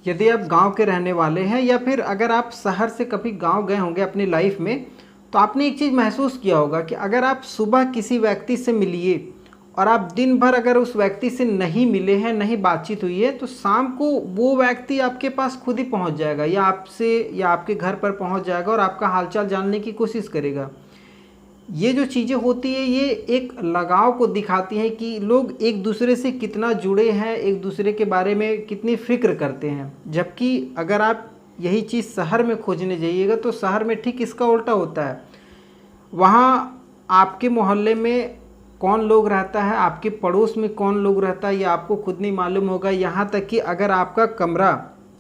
यदि आप गांव के रहने वाले हैं या फिर अगर आप शहर से कभी गांव गए होंगे अपनी लाइफ में, तो आपने एक चीज़ महसूस किया होगा कि अगर आप सुबह किसी व्यक्ति से मिलिए और आप दिन भर अगर उस व्यक्ति से नहीं मिले हैं, नहीं बातचीत हुई है, तो शाम को वो व्यक्ति आपके पास खुद ही पहुंच जाएगा या आपसे या आपके घर पर पहुंच जाएगा और आपका हालचाल जानने की कोशिश करेगा। ये जो चीज़ें होती है ये एक लगाव को दिखाती हैं कि लोग एक दूसरे से कितना जुड़े हैं, एक दूसरे के बारे में कितनी फ़िक्र करते हैं। जबकि अगर आप यही चीज़ शहर में खोजने जाइएगा तो शहर में ठीक इसका उल्टा होता है। वहाँ आपके मोहल्ले में कौन लोग रहता है, आपके पड़ोस में कौन लोग रहता है, ये आपको खुद नहीं मालूम होगा। यहाँ तक कि अगर आपका कमरा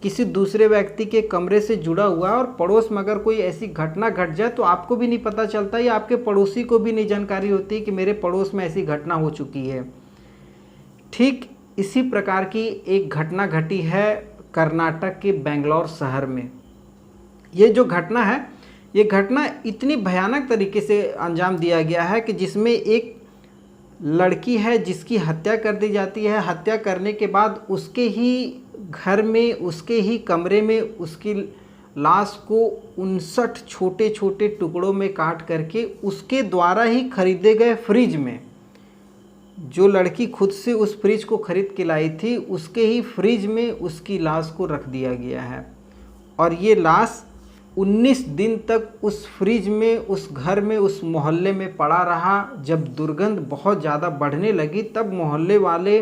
किसी दूसरे व्यक्ति के कमरे से जुड़ा हुआ है और पड़ोस में अगर कोई ऐसी घटना घट जाए तो आपको भी नहीं पता चलता या आपके पड़ोसी को भी नहीं जानकारी होती कि मेरे पड़ोस में ऐसी घटना हो चुकी है। ठीक इसी प्रकार की एक घटना घटी है कर्नाटक के बेंगलोर शहर में। ये जो घटना है, ये घटना इतनी भयानक तरीके से अंजाम दिया गया है कि जिसमें एक लड़की है जिसकी हत्या कर दी जाती है। हत्या करने के बाद उसके ही घर में, उसके ही कमरे में उसकी लाश को 59 छोटे छोटे टुकड़ों में काट करके उसके द्वारा ही खरीदे गए फ्रिज में, जो लड़की खुद से उस फ्रिज को खरीद के लाई थी, उसके ही फ्रिज में उसकी लाश को रख दिया गया है। और ये लाश 19 दिन तक उस फ्रिज में, उस घर में, उस मोहल्ले में पड़ा रहा। जब दुर्गंध बहुत ज़्यादा बढ़ने लगी तब मोहल्ले वाले,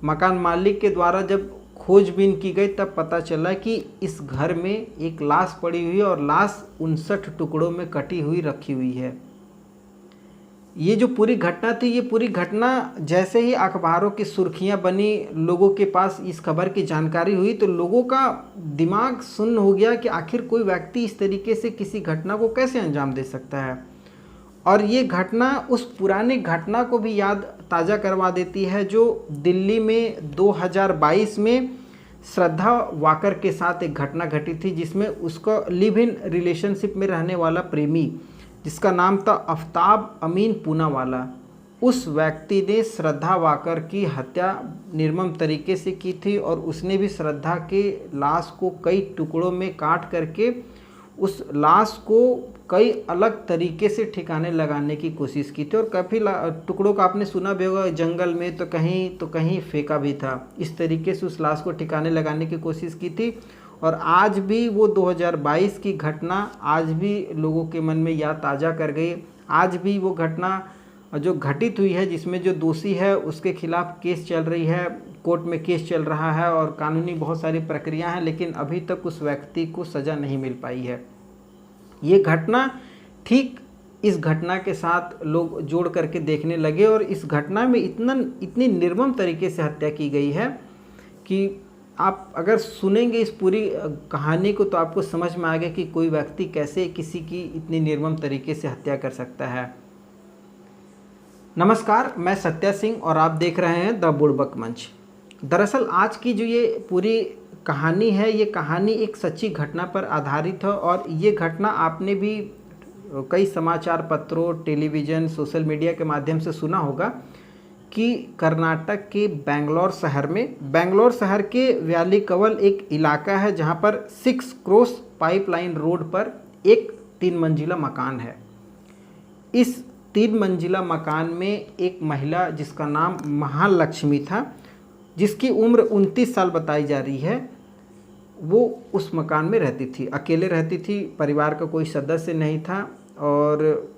मकान मालिक के द्वारा जब खोजबीन की गई तब पता चला कि इस घर में एक लाश पड़ी हुई है और लाश 59 टुकड़ों में कटी हुई रखी हुई है। ये जो पूरी घटना थी, ये पूरी घटना जैसे ही अखबारों की सुर्खियां बनी, लोगों के पास इस खबर की जानकारी हुई तो लोगों का दिमाग सुन्न हो गया कि आखिर कोई व्यक्ति इस तरीके से किसी घटना को कैसे अंजाम दे सकता है। और ये घटना उस पुरानी घटना को भी याद ताज़ा करवा देती है जो दिल्ली में 2022 में श्रद्धा वाकर के साथ एक घटना घटी थी, जिसमें उसका लिव इन रिलेशनशिप में रहने वाला प्रेमी, जिसका नाम था आफ्ताब अमीन पूनावाला, उस व्यक्ति ने श्रद्धा वाकर की हत्या निर्मम तरीके से की थी और उसने भी श्रद्धा के लाश को कई टुकड़ों में काट करके उस लाश को कई अलग तरीके से ठिकाने लगाने की कोशिश की थी। और काफ़ी टुकड़ों का आपने सुना भी होगा, जंगल में तो कहीं फेंका भी था। इस तरीके से उस लाश को ठिकाने लगाने की कोशिश की थी। और आज भी वो 2022 की घटना आज भी लोगों के मन में याद ताज़ा कर गई। आज भी वो घटना जो घटित हुई है, जिसमें जो दोषी है उसके खिलाफ केस चल रही है, कोर्ट में केस चल रहा है और कानूनी बहुत सारी प्रक्रिया हैं, लेकिन अभी तक उस व्यक्ति को सज़ा नहीं मिल पाई है। ये घटना ठीक इस घटना के साथ लोग जोड़ करके देखने लगे और इस घटना में इतनी निर्मम तरीके से हत्या की गई है कि आप अगर सुनेंगे इस पूरी कहानी को तो आपको समझ में आएगा कि कोई व्यक्ति कैसे किसी की इतनी निर्मम तरीके से हत्या कर सकता है। नमस्कार, मैं सत्या सिंह और आप देख रहे हैं द बुड़बक मंच। दरअसल आज की जो ये पूरी कहानी है, ये कहानी एक सच्ची घटना पर आधारित है और ये घटना आपने भी कई समाचार पत्रों, टेलीविज़न, सोशल मीडिया के माध्यम से सुना होगा कि कर्नाटक के बेंगलोर शहर के व्यालीकवल एक इलाका है जहां पर 6 क्रॉस पाइपलाइन रोड पर एक 3 मंजिला मकान है। इस 3 मंजिला मकान में एक महिला जिसका नाम महालक्ष्मी था, जिसकी उम्र 29 साल बताई जा रही है, वो उस मकान में रहती थी, अकेले रहती थी, परिवार का कोई सदस्य नहीं था। और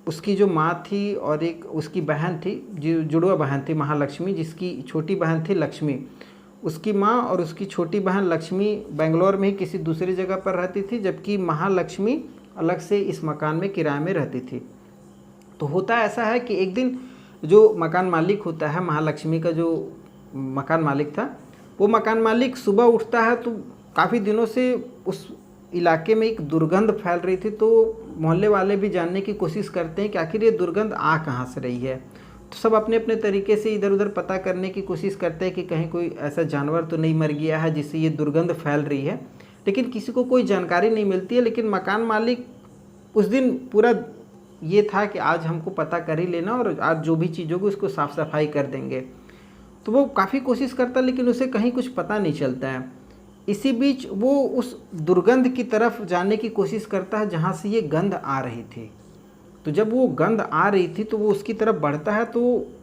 उसकी जो माँ थी और एक उसकी बहन थी, जो जुड़वा बहन थी महालक्ष्मी, जिसकी छोटी बहन थी लक्ष्मी। उसकी माँ और उसकी छोटी बहन लक्ष्मी बेंगलोर में ही किसी दूसरी जगह पर रहती थी, जबकि महालक्ष्मी अलग से इस मकान में किराए में रहती थी। तो होता ऐसा है कि एक दिन जो मकान मालिक होता है, महालक्ष्मी का जो मकान मालिक था, वो मकान मालिक सुबह उठता है तो काफ़ी दिनों से उस इलाके में एक दुर्गंध फैल रही थी। तो मोहल्ले वाले भी जानने की कोशिश करते हैं कि आखिर ये दुर्गंध आ कहाँ से रही है। तो सब अपने अपने तरीके से इधर उधर पता करने की कोशिश करते हैं कि कहीं कोई ऐसा जानवर तो नहीं मर गया है जिससे ये दुर्गंध फैल रही है, लेकिन किसी को कोई जानकारी नहीं मिलती है। लेकिन मकान मालिक उस दिन पूरा ये था कि आज हमको पता कर ही लेना और आज जो भी चीज़ होगी उसको साफ़ सफाई कर देंगे। तो वो काफ़ी कोशिश करता लेकिन उसे कहीं कुछ पता नहीं चलता है। इसी बीच वो उस दुर्गंध की तरफ जाने की कोशिश करता है जहाँ से ये गंध आ रही थी। तो जब वो गंध आ रही थी तो वो उसकी तरफ बढ़ता है, तो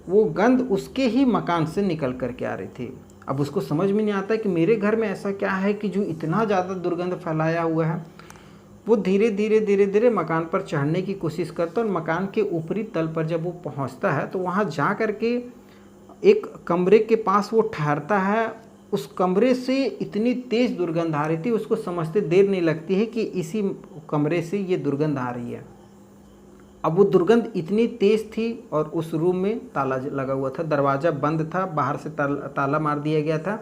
वो गंध उसके ही मकान से निकल कर के आ रही थी। अब उसको समझ में नहीं आता कि मेरे घर में ऐसा क्या है कि जो इतना ज़्यादा दुर्गंध फैलाया हुआ है। वो धीरे धीरे धीरे धीरे मकान पर चढ़ने की कोशिश करता है और मकान के ऊपरी तल पर जब वो पहुंचता है तो वहां जा कर के एक कमरे के पास वो ठहरता है। उस कमरे से इतनी तेज़ दुर्गंध आ रही थी, उसको समझते देर नहीं लगती है कि इसी कमरे से ये दुर्गंध आ रही है। अब वो दुर्गंध इतनी तेज़ थी और उस रूम में ताला लगा हुआ था, दरवाज़ा बंद था, बाहर से ताला मार दिया गया था।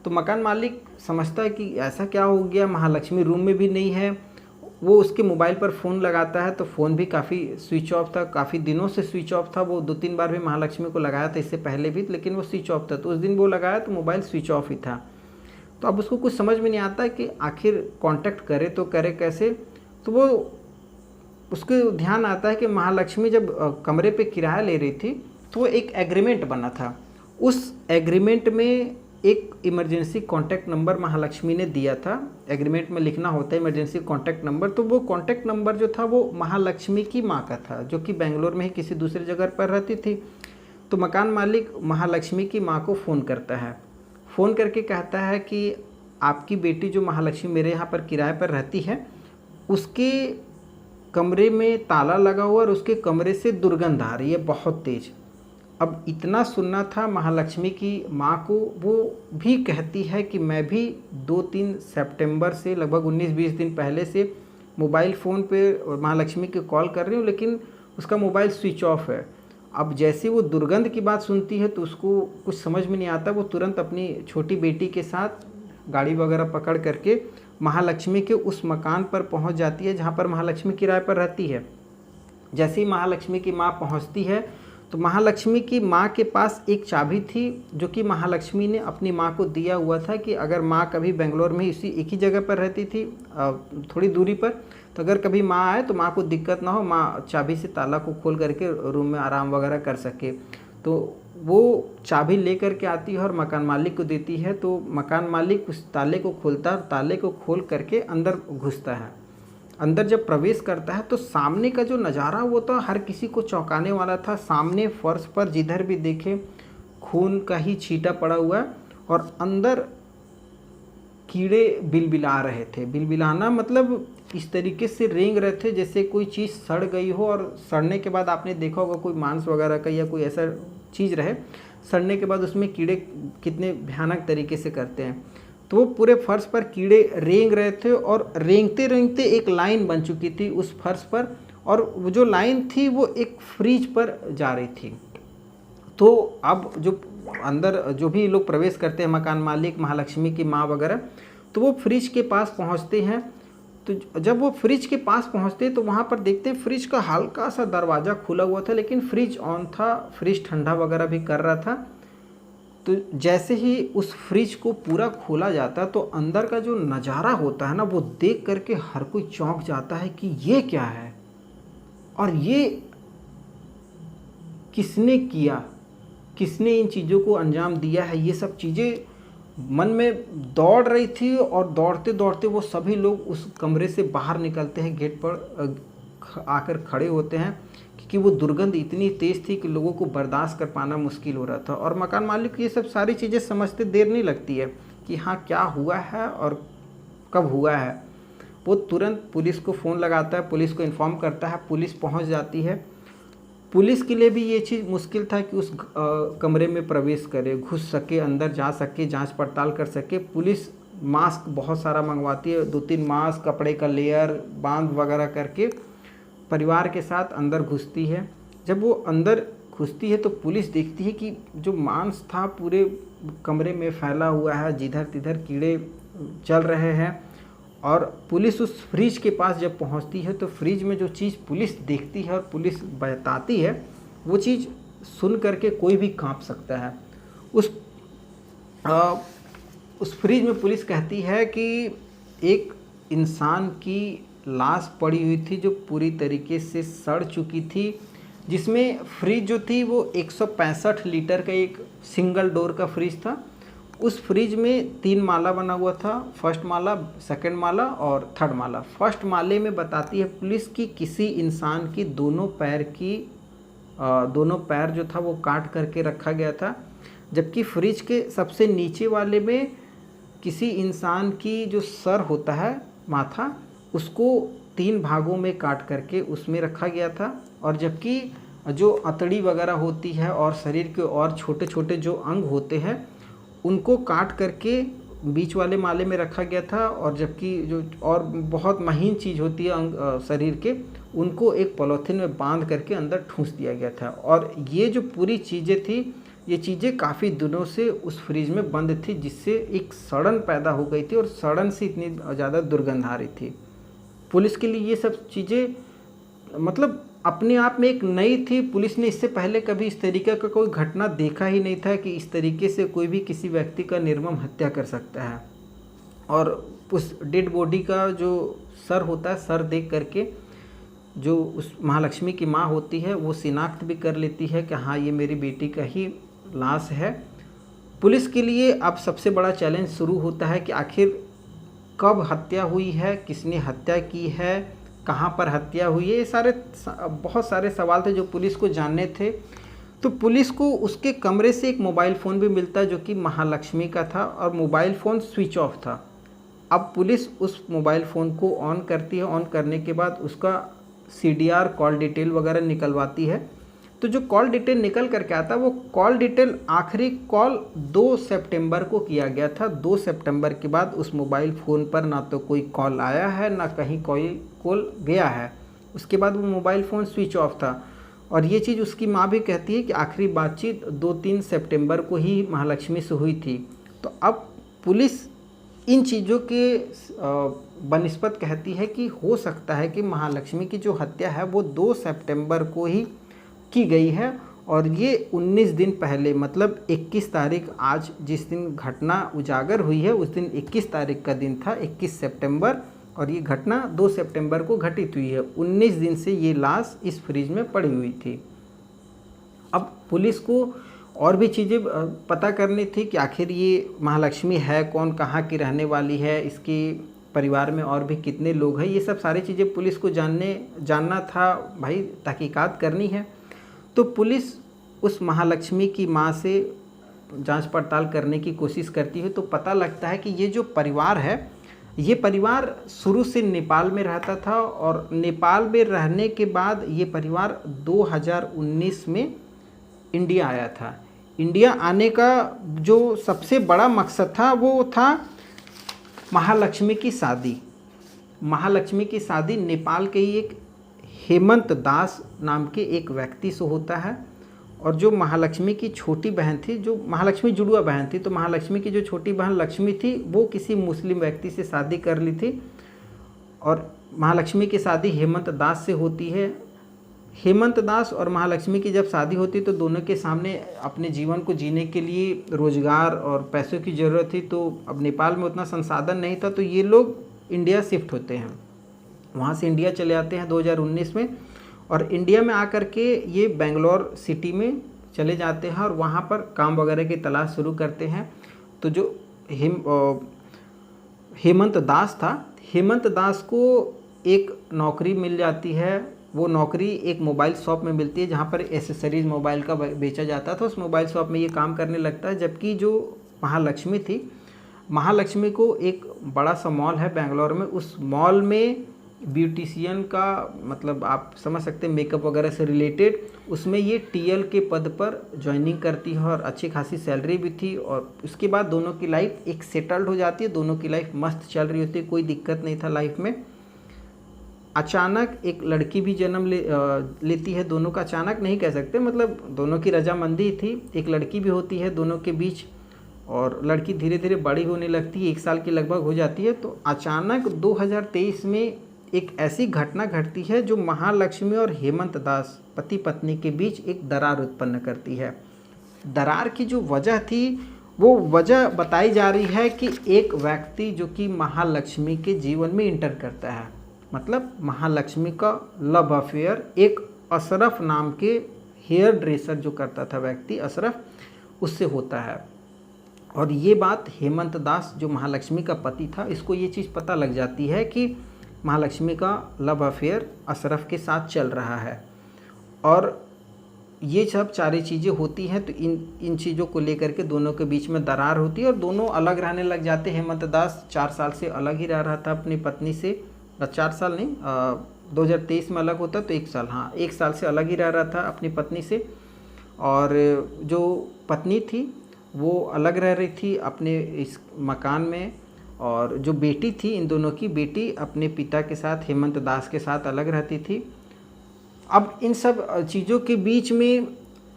तो मकान मालिक समझता है कि ऐसा क्या हो गया, महालक्ष्मी रूम में भी नहीं है। वो उसके मोबाइल पर फ़ोन लगाता है तो फ़ोन भी काफ़ी स्विच ऑफ था, काफ़ी दिनों से स्विच ऑफ था। वो 2-3 बार भी महालक्ष्मी को लगाया था इससे पहले भी, लेकिन वो स्विच ऑफ था। तो उस दिन वो लगाया तो मोबाइल स्विच ऑफ ही था। तो अब उसको कुछ समझ में नहीं आता कि आखिर कांटेक्ट करे तो करे कैसे। तो वो उसको ध्यान आता है कि महालक्ष्मी जब कमरे पे किराया ले रही थी तो वो एक एग्रीमेंट बना था। उस एग्रीमेंट में एक इमरजेंसी कॉन्टैक्ट नंबर महालक्ष्मी ने दिया था। एग्रीमेंट में लिखना होता है इमरजेंसी कॉन्टैक्ट नंबर। तो वो कॉन्टैक्ट नंबर जो था वो महालक्ष्मी की माँ का था, जो कि बेंगलोर में ही किसी दूसरी जगह पर रहती थी। तो मकान मालिक महालक्ष्मी की माँ को फ़ोन करता है। फ़ोन करके कहता है कि आपकी बेटी जो महालक्ष्मी मेरे यहाँ पर किराए पर रहती है, उसके कमरे में ताला लगा हुआ और उसके कमरे से दुर्गंध आ रही है बहुत तेज़। अब इतना सुनना था महालक्ष्मी की माँ को। वो भी कहती है कि मैं भी 2-3 सितंबर से लगभग 19-20 दिन पहले से मोबाइल फ़ोन पे महालक्ष्मी की कॉल कर रही हूँ, लेकिन उसका मोबाइल स्विच ऑफ है। अब जैसे वो दुर्गंध की बात सुनती है तो उसको कुछ समझ में नहीं आता। वो तुरंत अपनी छोटी बेटी के साथ गाड़ी वगैरह पकड़ करके महालक्ष्मी के उस मकान पर पहुंच जाती है जहां पर महालक्ष्मी किराए पर रहती है। जैसे ही महालक्ष्मी की माँ पहुंचती है तो महालक्ष्मी की माँ के पास एक चाबी थी जो कि महालक्ष्मी ने अपनी माँ को दिया हुआ था कि अगर माँ कभी बेंगलोर में इसी एक ही जगह पर रहती थी थोड़ी दूरी पर, तो अगर कभी माँ आए तो माँ को दिक्कत ना हो, माँ चाबी से ताला को खोल करके रूम में आराम वगैरह कर सके। तो वो चाबी ले करके आती है और मकान मालिक को देती है। तो मकान मालिक उस ताले को खोलता है और ताले को खोल करके अंदर घुसता है। अंदर जब प्रवेश करता है तो सामने का जो नज़ारा वो तो हर किसी को चौंकाने वाला था। सामने फर्श पर जिधर भी देखे खून का ही छींटा पड़ा हुआ है और अंदर कीड़े बिलबिला रहे थे। बिलबिलाना मतलब इस तरीके से रेंग रहे थे जैसे कोई चीज़ सड़ गई हो, और सड़ने के बाद आपने देखा होगा कोई मांस वगैरह का या कोई ऐसा चीज़ रहे, सड़ने के बाद उसमें कीड़े कितने भयानक तरीके से करते हैं। तो वो पूरे फर्श पर कीड़े रेंग रहे थे और रेंगते रेंगते एक लाइन बन चुकी थी उस फर्श पर, और वो जो लाइन थी वो एक फ्रिज पर जा रही थी। तो अब जो अंदर जो भी लोग प्रवेश करते हैं, मकान मालिक, महालक्ष्मी की माँ वगैरह, तो वो फ्रिज के पास पहुँचते हैं। तो जब वो फ्रिज के पास पहुँचते तो वहाँ पर देखते हैं फ्रिज का हल्का सा दरवाज़ा खुला हुआ था, लेकिन फ्रिज ऑन था, फ्रिज ठंडा वगैरह भी कर रहा था। तो जैसे ही उस फ्रिज को पूरा खोला जाता है तो अंदर का जो नज़ारा होता है ना, वो देख करके हर कोई चौंक जाता है कि ये क्या है और ये किसने किया, किसने इन चीज़ों को अंजाम दिया है। ये सब चीज़ें मन में दौड़ रही थी और दौड़ते दौड़ते वो सभी लोग उस कमरे से बाहर निकलते हैं, गेट पर आकर खड़े होते हैं, क्योंकि वो दुर्गंध इतनी तेज़ थी कि लोगों को बर्दाश्त कर पाना मुश्किल हो रहा था। और मकान मालिक को ये सब सारी चीज़ें समझते देर नहीं लगती है कि हाँ क्या हुआ है और कब हुआ है। वो तुरंत पुलिस को फ़ोन लगाता है, पुलिस को इन्फॉर्म करता है, पुलिस पहुंच जाती है। पुलिस के लिए भी ये चीज़ मुश्किल था कि उस कमरे में प्रवेश करे, घुस सके, अंदर जा सके, जांच पड़ताल कर सके। पुलिस मास्क बहुत सारा मंगवाती है, 2-3 मास्क, कपड़े का लेयर, बांध वगैरह करके परिवार के साथ अंदर घुसती है। जब वो अंदर घुसती है तो पुलिस देखती है कि जो मांस था पूरे कमरे में फैला हुआ है, जिधर तिधर कीड़े चल रहे हैं। और पुलिस उस फ्रिज के पास जब पहुंचती है तो फ्रिज में जो चीज़ पुलिस देखती है और पुलिस बताती है, वो चीज़ सुन करके कोई भी कांप सकता है। उस फ्रिज में पुलिस कहती है कि एक इंसान की लाश पड़ी हुई थी जो पूरी तरीके से सड़ चुकी थी, जिसमें फ्रिज जो थी वो 165 लीटर का एक सिंगल डोर का फ्रिज था। उस फ्रिज में 3 माला बना हुआ था, फर्स्ट माला, सेकंड माला और थर्ड माला। फर्स्ट माले में बताती है पुलिस कि किसी इंसान की दोनों पैर जो था वो काट करके रखा गया था, जबकि फ्रिज के सबसे नीचे वाले में किसी इंसान की जो सर होता है, माथा, उसको 3 भागों में काट करके उसमें रखा गया था। और जबकि जो अतड़ी वगैरह होती है और शरीर के और छोटे छोटे जो अंग होते हैं उनको काट करके बीच वाले माले में रखा गया था। और जबकि जो और बहुत महीन चीज़ होती है अंग शरीर के, उनको एक पॉलीथीन में बांध करके अंदर ठूंस दिया गया था। और ये जो पूरी चीज़ें थी, ये चीज़ें काफ़ी दिनों से उस फ्रिज में बंद थी, जिससे एक सड़न पैदा हो गई थी और सड़न से इतनी ज़्यादा दुर्गंध आ रही थी। पुलिस के लिए ये सब चीज़ें मतलब अपने आप में एक नई थी। पुलिस ने इससे पहले कभी इस तरीके का कोई घटना देखा ही नहीं था कि इस तरीके से कोई भी किसी व्यक्ति का निर्मम हत्या कर सकता है। और उस डेड बॉडी का जो सर होता है, सर देख करके जो उस महालक्ष्मी की माँ होती है वो शिनाख्त भी कर लेती है कि हाँ, ये मेरी बेटी का ही लाश है। पुलिस के लिए अब सबसे बड़ा चैलेंज शुरू होता है कि आखिर कब हत्या हुई है, किसने हत्या की है, कहाँ पर हत्या हुई है। ये बहुत सारे सवाल थे जो पुलिस को जानने थे। तो पुलिस को उसके कमरे से एक मोबाइल फ़ोन भी मिलता है जो कि महालक्ष्मी का था, और मोबाइल फ़ोन स्विच ऑफ था। अब पुलिस उस मोबाइल फ़ोन को ऑन करती है। ऑन करने के बाद उसका CDR कॉल डिटेल वगैरह निकलवाती है। तो जो कॉल डिटेल निकल करके आता है, वो कॉल डिटेल आखिरी कॉल 2 सितंबर को किया गया था। 2 सितंबर के बाद उस मोबाइल फ़ोन पर ना तो कोई कॉल आया है, ना कहीं कोई कॉल गया है। उसके बाद वो मोबाइल फ़ोन स्विच ऑफ था। और ये चीज़ उसकी माँ भी कहती है कि आखिरी बातचीत 2-3 सितंबर को ही महालक्ष्मी से हुई थी। तो अब पुलिस इन चीज़ों के बनिस्बत कहती है कि हो सकता है कि महालक्ष्मी की जो हत्या है वो 2 सितंबर को ही की गई है। और ये 19 दिन पहले, मतलब 21 तारीख, आज जिस दिन घटना उजागर हुई है उस दिन 21 तारीख का दिन था, 21 सितंबर, और ये घटना 2 सितंबर को घटित हुई है। 19 दिन से ये लाश इस फ्रिज में पड़ी हुई थी। अब पुलिस को और भी चीज़ें पता करनी थी कि आखिर ये महालक्ष्मी है कौन, कहाँ की रहने वाली है, इसके परिवार में और भी कितने लोग हैं। ये सब सारी चीज़ें पुलिस को जानना था भाई, तहकीकात करनी है। तो पुलिस उस महालक्ष्मी की माँ से जांच पड़ताल करने की कोशिश करती है। तो पता लगता है कि ये जो परिवार है, ये परिवार शुरू से नेपाल में रहता था, और नेपाल में रहने के बाद ये परिवार 2019 में इंडिया आया था। इंडिया आने का जो सबसे बड़ा मकसद था वो था महालक्ष्मी की शादी। महालक्ष्मी की शादी नेपाल के ही एक हेमंत दास नाम के एक व्यक्ति से होता है। और जो महालक्ष्मी की छोटी बहन थी, जो महालक्ष्मी जुड़वा बहन थी, तो महालक्ष्मी की जो छोटी बहन लक्ष्मी थी वो किसी मुस्लिम व्यक्ति से शादी कर ली थी। और महालक्ष्मी की शादी हेमंत दास से होती है। हेमंत दास और महालक्ष्मी की जब शादी होती तो दोनों के सामने अपने जीवन को जीने के लिए रोज़गार और पैसों की ज़रूरत थी। तो अब नेपाल में उतना संसाधन नहीं था, तो ये लोग इंडिया शिफ्ट होते हैं। वहाँ से इंडिया चले आते हैं 2019 में, और इंडिया में आकर के ये बेंगलोर सिटी में चले जाते हैं और वहाँ पर काम वगैरह की तलाश शुरू करते हैं। तो जो हेमंत दास था, हेमंत दास को एक नौकरी मिल जाती है। वो नौकरी एक मोबाइल शॉप में मिलती है जहाँ पर एसेसरीज़ मोबाइल का बेचा जाता था। उस मोबाइल शॉप में ये काम करने लगता है। जबकि जो महालक्ष्मी थी, महालक्ष्मी को एक बड़ा सा मॉल है बेंगलोर में, उस मॉल में ब्यूटिशियन का, मतलब आप समझ सकते हैं मेकअप वगैरह से रिलेटेड, उसमें ये TL के पद पर ज्वाइनिंग करती है और अच्छी खासी सैलरी भी थी। और उसके बाद दोनों की लाइफ एक सेटल्ड हो जाती है, दोनों की लाइफ मस्त चल रही होती है, कोई दिक्कत नहीं था लाइफ में। अचानक एक लड़की भी जन्म लेती है। दोनों का अचानक नहीं कह सकते, मतलब दोनों की रजामंदी थी। एक लड़की भी होती है दोनों के बीच, और लड़की धीरे धीरे बड़ी होने लगती है, 1 साल की लगभग हो जाती है। तो अचानक 2023 में एक ऐसी घटना घटती है जो महालक्ष्मी और हेमंत दास पति पत्नी के बीच एक दरार उत्पन्न करती है। दरार की जो वजह थी वो वजह बताई जा रही है कि एक व्यक्ति जो कि महालक्ष्मी के जीवन में इंटर करता है, मतलब महालक्ष्मी का लव अफेयर एक अशरफ नाम के हेयर ड्रेसर जो करता था व्यक्ति, अशरफ, उससे होता है। और ये बात हेमंत दास जो महालक्ष्मी का पति था, इसको ये चीज़ पता लग जाती है कि महालक्ष्मी का लव अफेयर अशरफ के साथ चल रहा है। और ये सब सारी चीज़ें होती हैं तो इन चीज़ों को लेकर के दोनों के बीच में दरार होती है और दोनों अलग रहने लग जाते हैं। हेमंत दास 4 साल से अलग ही रह रहा था अपनी पत्नी से, 4 साल नहीं, 2023 में अलग होता तो 1 साल, हाँ 1 साल से अलग ही रह रहा था अपनी पत्नी से। और जो पत्नी थी वो अलग रह रही थी अपने इस मकान में, और जो बेटी थी, इन दोनों की बेटी अपने पिता के साथ हेमंत दास के साथ अलग रहती थी। अब इन सब चीज़ों के बीच में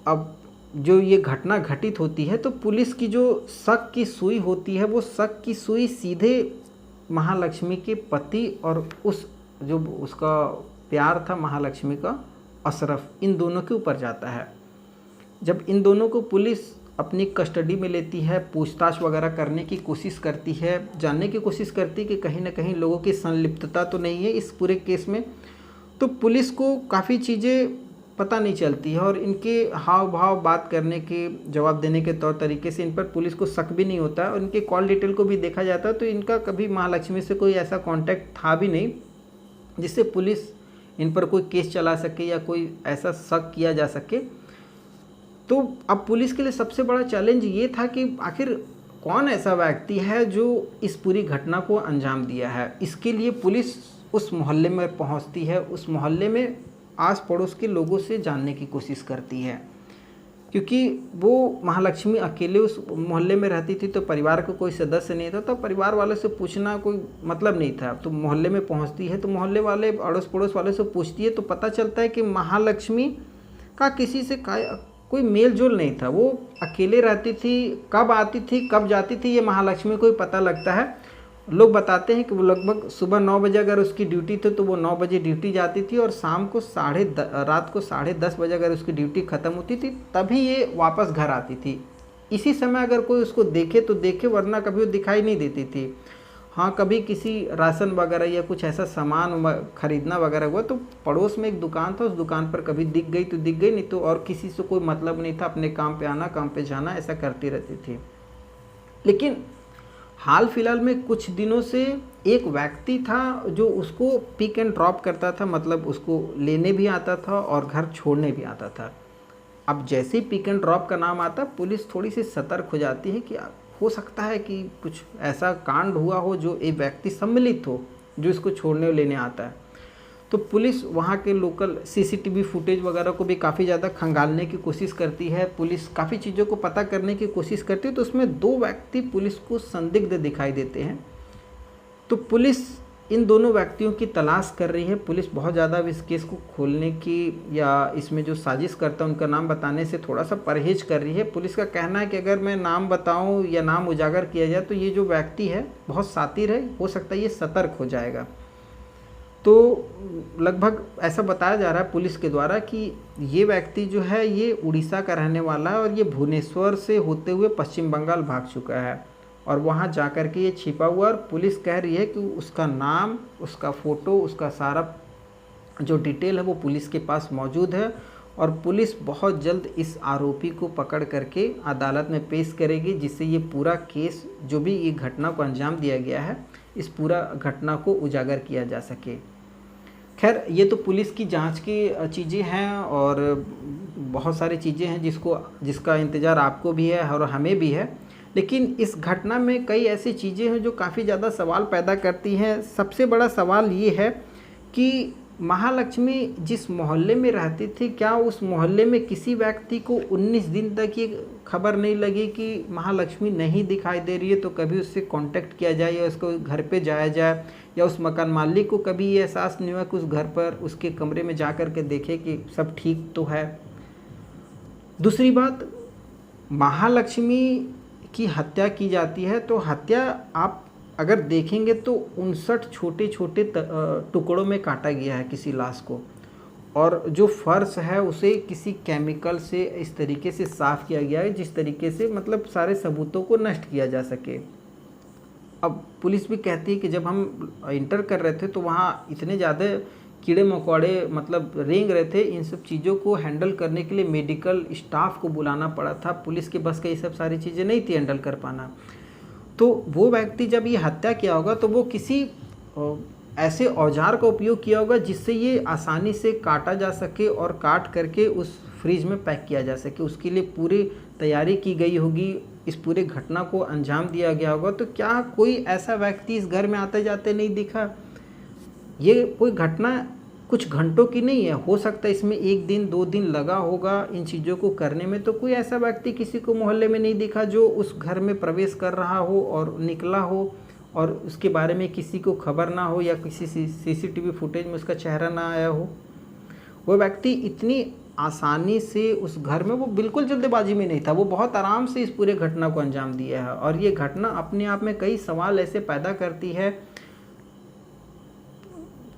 अब जो ये घटना घटित होती है तो पुलिस की जो शक की सुई होती है, वो शक की सुई सीधे महालक्ष्मी के पति और उस जो उसका प्यार था महालक्ष्मी का, अशरफ, इन दोनों के ऊपर जाता है। जब इन दोनों को पुलिस अपनी कस्टडी में लेती है, पूछताछ वगैरह करने की कोशिश करती है, जानने की कोशिश करती है कि कहीं ना कहीं लोगों की संलिप्तता तो नहीं है इस पूरे केस में, तो पुलिस को काफ़ी चीज़ें पता नहीं चलती है और इनके हाव भाव, बात करने के, जवाब देने के तौर तरीके से इन पर पुलिस को शक भी नहीं होता है। और इनके कॉल डिटेल को भी देखा जाता है तो इनका कभी महालक्ष्मी से कोई ऐसा कांटेक्ट था भी नहीं जिससे पुलिस इन पर कोई केस चला सके या कोई ऐसा शक किया जा सके। तो अब पुलिस के लिए सबसे बड़ा चैलेंज ये था कि आखिर कौन ऐसा व्यक्ति है जो इस पूरी घटना को अंजाम दिया है। इसके लिए पुलिस उस मोहल्ले में पहुंचती है, उस मोहल्ले में आस पड़ोस के लोगों से जानने की कोशिश करती है, क्योंकि वो महालक्ष्मी अकेले उस मोहल्ले में रहती थी तो परिवार का कोई सदस्य नहीं था, तो परिवार वाले से पूछना कोई मतलब नहीं था। तो मोहल्ले में पहुंचती है तो मोहल्ले वाले, अड़ोस पड़ोस वाले से पूछती है तो पता चलता है कि महालक्ष्मी का किसी से कोई मेल जोल नहीं था, वो अकेले रहती थी, कब आती थी कब जाती थी ये महालक्ष्मी को ही पता लगता है। लोग बताते हैं कि वो लगभग सुबह 9 बजे अगर उसकी ड्यूटी थी तो वो 9 बजे ड्यूटी जाती थी और शाम को रात को 10:30 बजे अगर उसकी ड्यूटी ख़त्म होती थी तभी ये वापस घर आती थी। इसी समय अगर कोई उसको देखे तो देखे, वरना कभी वो दिखाई नहीं देती थी। हाँ, कभी किसी राशन वगैरह या कुछ ऐसा सामान खरीदना वगैरह हुआ तो पड़ोस में एक दुकान था, उस दुकान पर कभी दिख गई तो दिख गई, नहीं तो और किसी से कोई मतलब नहीं था, अपने काम पे आना काम पे जाना ऐसा करती रहती थी। लेकिन हाल फिलहाल में कुछ दिनों से एक व्यक्ति था जो उसको पिक एंड ड्रॉप करता था, मतलब उसको लेने भी आता था और घर छोड़ने भी आता था। अब जैसे ही पिक एंड ड्रॉप का नाम आता पुलिस थोड़ी सी सतर्क हो जाती है कि हो सकता है कि कुछ ऐसा कांड हुआ हो जो एक व्यक्ति सम्मिलित हो जो इसको छोड़ने और लेने आता है। तो पुलिस वहाँ के लोकल सीसीटीवी फुटेज वगैरह को भी काफ़ी ज़्यादा खंगालने की कोशिश करती है, पुलिस काफ़ी चीज़ों को पता करने की कोशिश करती है। तो उसमें 2 व्यक्ति पुलिस को संदिग्ध दिखाई देते हैं। तो पुलिस इन दोनों व्यक्तियों की तलाश कर रही है। पुलिस बहुत ज़्यादा इस केस को खोलने की या इसमें जो साजिश करता है उनका नाम बताने से थोड़ा सा परहेज कर रही है। पुलिस का कहना है कि अगर मैं नाम बताऊं या नाम उजागर किया जाए तो ये जो व्यक्ति है बहुत शातिर है, हो सकता है ये सतर्क हो जाएगा। तो लगभग ऐसा बताया जा रहा है पुलिस के द्वारा कि ये व्यक्ति जो है ये उड़ीसा का रहने वाला है और ये भुवनेश्वर से होते हुए पश्चिम बंगाल भाग चुका है और वहाँ जा कर के ये छिपा हुआ। और पुलिस कह रही है कि उसका नाम, उसका फ़ोटो, उसका सारा जो डिटेल है वो पुलिस के पास मौजूद है और पुलिस बहुत जल्द इस आरोपी को पकड़ करके अदालत में पेश करेगी, जिससे ये पूरा केस, जो भी ये घटना को अंजाम दिया गया है, इस पूरा घटना को उजागर किया जा सके। खैर, ये तो पुलिस की जांच की चीज़ें हैं और बहुत सारी चीज़ें हैं जिसका इंतज़ार आपको भी है और हमें भी है। लेकिन इस घटना में कई ऐसी चीज़ें हैं जो काफ़ी ज़्यादा सवाल पैदा करती हैं। सबसे बड़ा सवाल ये है कि महालक्ष्मी जिस मोहल्ले में रहती थी, क्या उस मोहल्ले में किसी व्यक्ति को 19 दिन तक ये खबर नहीं लगी कि महालक्ष्मी नहीं दिखाई दे रही है, तो कभी उससे कांटेक्ट किया जाए या उसको घर पे जाया जाए, या उस मकान मालिक को कभी ये एहसास नहीं हुआ कि उस घर पर, उसके कमरे में जा कर के देखे कि सब ठीक तो है। दूसरी बात, महालक्ष्मी की हत्या की जाती है तो हत्या आप अगर देखेंगे तो 59 छोटे छोटे टुकड़ों में काटा गया है किसी लाश को, और जो फर्श है उसे किसी केमिकल से इस तरीके से साफ़ किया गया है जिस तरीके से मतलब सारे सबूतों को नष्ट किया जा सके। अब पुलिस भी कहती है कि जब हम इंटर कर रहे थे तो वहाँ इतने ज़्यादा कीड़े मकोड़े मतलब रेंग रहे थे, इन सब चीज़ों को हैंडल करने के लिए मेडिकल स्टाफ को बुलाना पड़ा था। पुलिस के बस का ये सब सारी चीज़ें नहीं थी हैंडल कर पाना। तो वो व्यक्ति जब ये हत्या किया होगा तो वो किसी ऐसे औजार का उपयोग किया होगा जिससे ये आसानी से काटा जा सके और काट करके उस फ्रिज में पैक किया जा सके। उसके लिए पूरी तैयारी की गई होगी, इस पूरे घटना को अंजाम दिया गया होगा। तो क्या कोई ऐसा व्यक्ति इस घर में आते जाते नहीं दिखा? ये कोई घटना कुछ घंटों की नहीं है, हो सकता है इसमें 1 दिन 2 दिन लगा होगा इन चीज़ों को करने में। तो कोई ऐसा व्यक्ति किसी को मोहल्ले में नहीं दिखा जो उस घर में प्रवेश कर रहा हो और निकला हो और उसके बारे में किसी को खबर ना हो या किसी सीसीटीवी फुटेज में उसका चेहरा ना आया हो? वो व्यक्ति इतनी आसानी से उस घर में, वो बिल्कुल जल्दबाजी में नहीं था, वो बहुत आराम से इस पूरे घटना को अंजाम दिया है। और ये घटना अपने आप में कई सवाल ऐसे पैदा करती है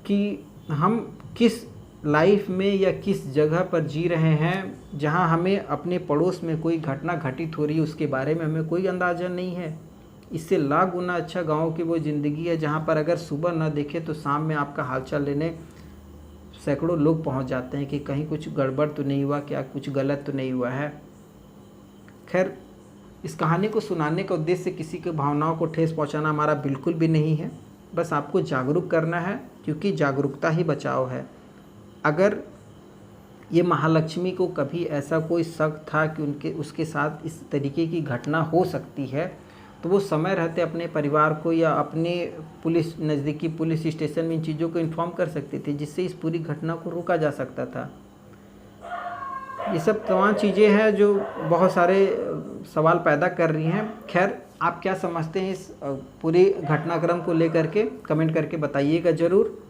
कि हम किस लाइफ में या किस जगह पर जी रहे हैं जहां हमें अपने पड़ोस में कोई घटना घटित हो रही है उसके बारे में हमें कोई अंदाज़ा नहीं है। इससे लाख गुना अच्छा गाँव की वो ज़िंदगी है जहां पर अगर सुबह ना देखे तो शाम में आपका हालचाल लेने सैकड़ों लोग पहुंच जाते हैं कि कहीं कुछ गड़बड़ तो नहीं हुआ, क्या कुछ गलत तो नहीं हुआ है। खैर, इस कहानी को सुनाने का उद्देश्य किसी की भावनाओं को ठेस पहुंचाना हमारा बिल्कुल भी नहीं है, बस आपको जागरूक करना है, क्योंकि जागरूकता ही बचाव है। अगर ये महालक्ष्मी को कभी ऐसा कोई शक था कि उसके साथ इस तरीके की घटना हो सकती है, तो वो समय रहते अपने परिवार को या अपने नज़दीकी पुलिस स्टेशन में इन चीज़ों को इन्फॉर्म कर सकते थे, जिससे इस पूरी घटना को रोका जा सकता था। ये सब तमाम चीज़ें हैं जो बहुत सारे सवाल पैदा कर रही हैं। खैर, आप क्या समझते हैं इस पूरे घटनाक्रम को लेकर के कमेंट करके बताइएगा ज़रूर।